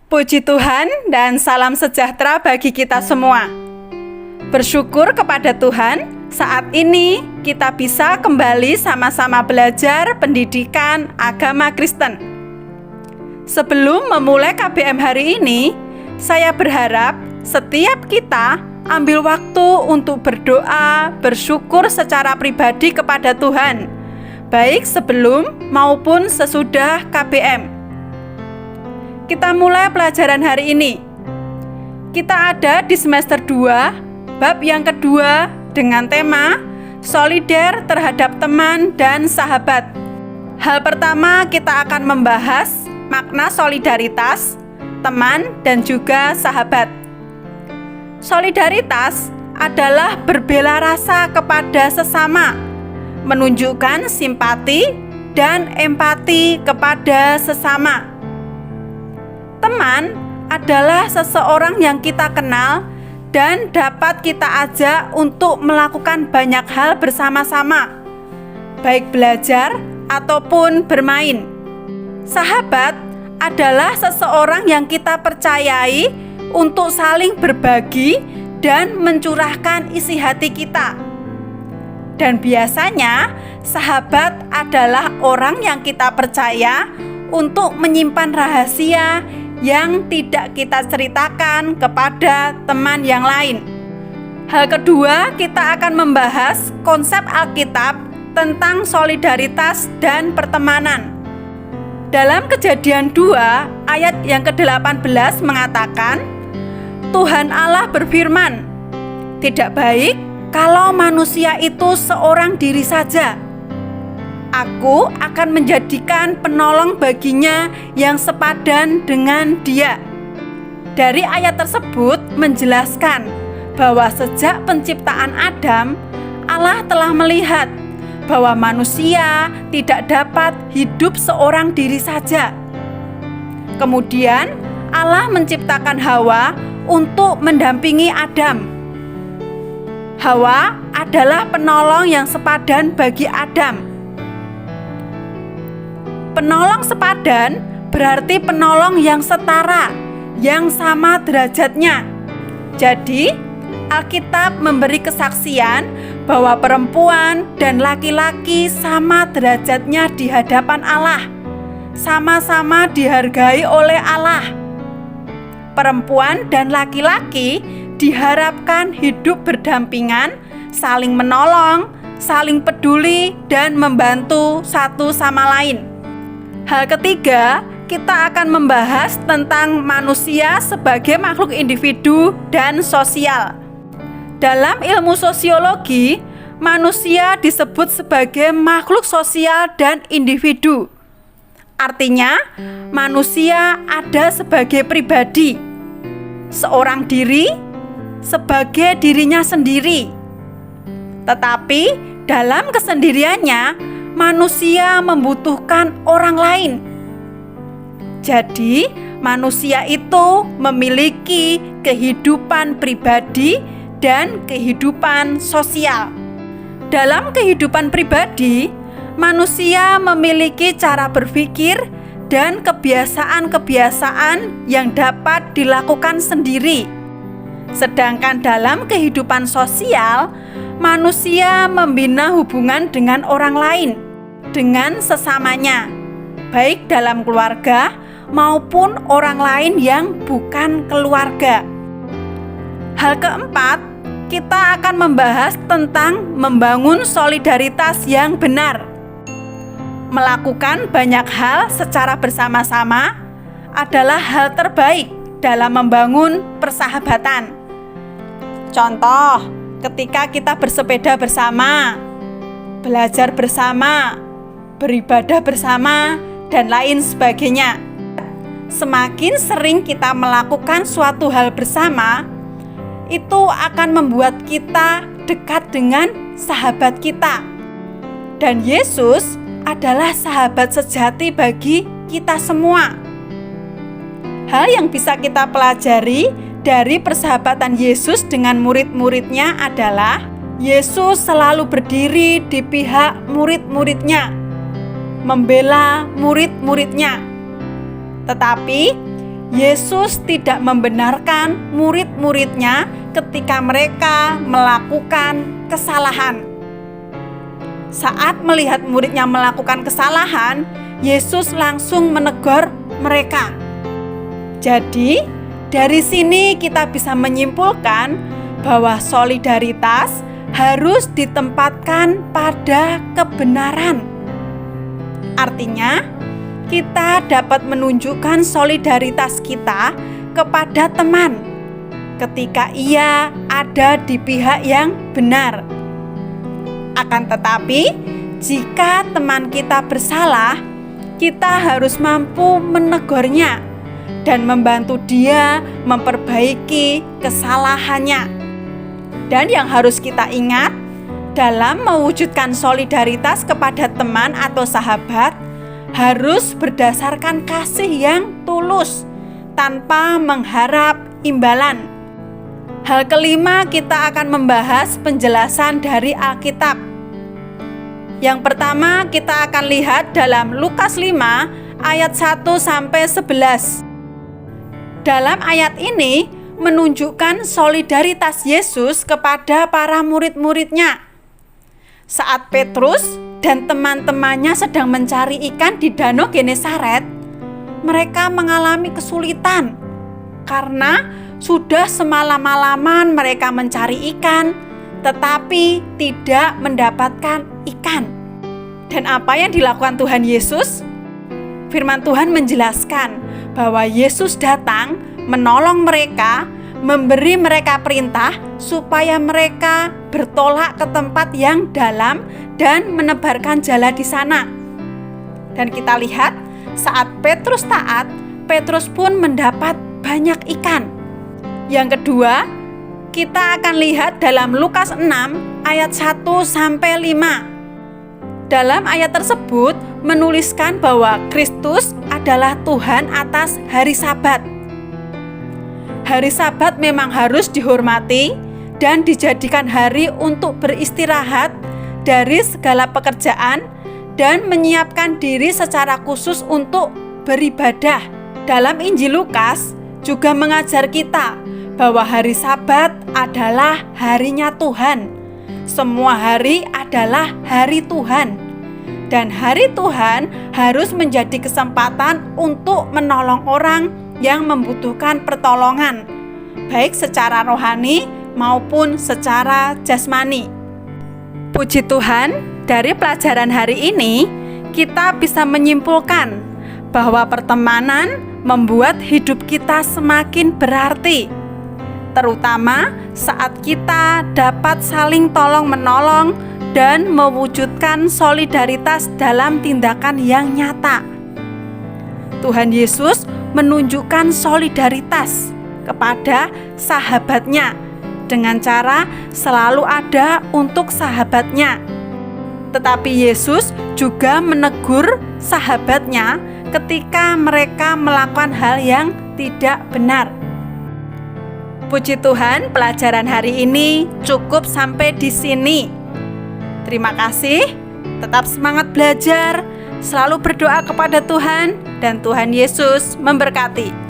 Puji Tuhan dan salam sejahtera bagi kita semua. Bersyukur kepada Tuhan, saat ini kita bisa kembali sama-sama belajar pendidikan agama Kristen. Sebelum memulai KBM hari ini, saya berharap setiap kita ambil waktu untuk berdoa, bersyukur secara pribadi kepada Tuhan, baik sebelum maupun sesudah KBM. Kita mulai pelajaran hari ini. Kita ada di semester 2, bab yang kedua dengan tema Solider terhadap teman dan sahabat. Hal pertama kita akan membahas makna solidaritas, teman dan juga sahabat. Solidaritas adalah berbela rasa kepada sesama, menunjukkan simpati dan empati kepada sesama. Teman adalah seseorang yang kita kenal dan dapat kita ajak untuk melakukan banyak hal bersama-sama, baik belajar ataupun bermain. Sahabat adalah seseorang yang kita percayai untuk saling berbagi dan mencurahkan isi hati kita. Dan biasanya sahabat adalah orang yang kita percaya untuk menyimpan rahasia yang tidak kita ceritakan kepada teman yang lain. Hal kedua, kita akan membahas konsep Alkitab tentang solidaritas dan pertemanan. Dalam Kejadian 2 ayat yang ke-18 mengatakan, Tuhan Allah berfirman, "Tidak baik kalau manusia itu seorang diri saja. Aku akan menjadikan penolong baginya yang sepadan dengan dia." Dari ayat tersebut menjelaskan bahwa sejak penciptaan Adam, Allah telah melihat bahwa manusia tidak dapat hidup seorang diri saja. Kemudian Allah menciptakan Hawa untuk mendampingi Adam. Hawa adalah penolong yang sepadan bagi Adam. Penolong sepadan berarti penolong yang setara, yang sama derajatnya. Jadi, Alkitab memberi kesaksian bahwa perempuan dan laki-laki sama derajatnya di hadapan Allah, sama-sama dihargai oleh Allah. Perempuan dan laki-laki diharapkan hidup berdampingan, saling menolong, saling peduli, dan membantu satu sama lain. Hal ketiga, kita akan membahas tentang manusia sebagai makhluk individu dan sosial. Dalam ilmu sosiologi, manusia disebut sebagai makhluk sosial dan individu. Artinya, manusia ada sebagai pribadi, seorang diri, sebagai dirinya sendiri. Tetapi dalam kesendiriannya, manusia membutuhkan orang lain. Jadi, manusia itu memiliki kehidupan pribadi dan kehidupan sosial. Dalam kehidupan pribadi, manusia memiliki cara berpikir dan kebiasaan-kebiasaan yang dapat dilakukan sendiri. Sedangkan dalam kehidupan sosial, manusia membina hubungan dengan orang lain, dengan sesamanya, baik dalam keluarga maupun orang lain yang bukan keluarga. Hal keempat, kita akan membahas tentang membangun solidaritas yang benar. Melakukan banyak hal secara bersama-sama adalah hal terbaik dalam membangun persahabatan. Contoh, ketika kita bersepeda bersama, belajar bersama, beribadah bersama, dan lain sebagainya. Semakin sering kita melakukan suatu hal bersama, itu akan membuat kita dekat dengan sahabat kita. Dan Yesus adalah sahabat sejati bagi kita semua. Hal yang bisa kita pelajari dari persahabatan Yesus dengan murid-muridnya adalah Yesus selalu berdiri di pihak murid-muridnya, membela murid-muridnya. Tetapi Yesus tidak membenarkan murid-muridnya ketika mereka melakukan kesalahan. Saat melihat muridnya melakukan kesalahan, Yesus langsung menegur mereka. Jadi, dari sini kita bisa menyimpulkan bahwa solidaritas harus ditempatkan pada kebenaran. Artinya, kita dapat menunjukkan solidaritas kita kepada teman ketika ia ada di pihak yang benar. Akan tetapi, jika teman kita bersalah, kita harus mampu menegurnya dan membantu dia memperbaiki kesalahannya. Dan yang harus kita ingat, dalam mewujudkan solidaritas kepada teman atau sahabat, harus berdasarkan kasih yang tulus, tanpa mengharap imbalan. Hal kelima, kita akan membahas penjelasan dari Alkitab. Yang pertama, kita akan lihat dalam Lukas 5 ayat 1-11. Dalam ayat ini menunjukkan solidaritas Yesus kepada para murid-muridnya. Saat Petrus dan teman-temannya sedang mencari ikan di Danau Genesaret, mereka mengalami kesulitan karena sudah semalam-malaman mereka mencari ikan, tetapi tidak mendapatkan ikan. Dan apa yang dilakukan Tuhan Yesus? Firman Tuhan menjelaskan bahwa Yesus datang menolong mereka, memberi mereka perintah supaya mereka bertolak ke tempat yang dalam dan menebarkan jala di sana. Dan kita lihat, saat Petrus taat, Petrus pun mendapat banyak ikan. Yang kedua, kita akan lihat dalam Lukas 6 ayat 1-5. Dalam ayat tersebut menuliskan bahwa Kristus adalah Tuhan atas hari Sabat. Hari Sabat memang harus dihormati dan dijadikan hari untuk beristirahat dari segala pekerjaan dan menyiapkan diri secara khusus untuk beribadah. Dalam Injil Lukas juga mengajar kita bahwa hari Sabat adalah harinya Tuhan. Semua hari adalah hari Tuhan. Dan hari Tuhan harus menjadi kesempatan untuk menolong orang yang membutuhkan pertolongan, baik secara rohani maupun secara jasmani. Puji Tuhan, dari pelajaran hari ini kita bisa menyimpulkan bahwa pertemanan membuat hidup kita semakin berarti, terutama saat kita dapat saling tolong-menolong dan mewujudkan solidaritas dalam tindakan yang nyata. Tuhan Yesus menunjukkan solidaritas kepada sahabatnya dengan cara selalu ada untuk sahabatnya. Tetapi Yesus juga menegur sahabatnya ketika mereka melakukan hal yang tidak benar. Puji Tuhan, pelajaran hari ini cukup sampai di sini. Terima kasih, tetap semangat belajar, selalu berdoa kepada Tuhan, dan Tuhan Yesus memberkati.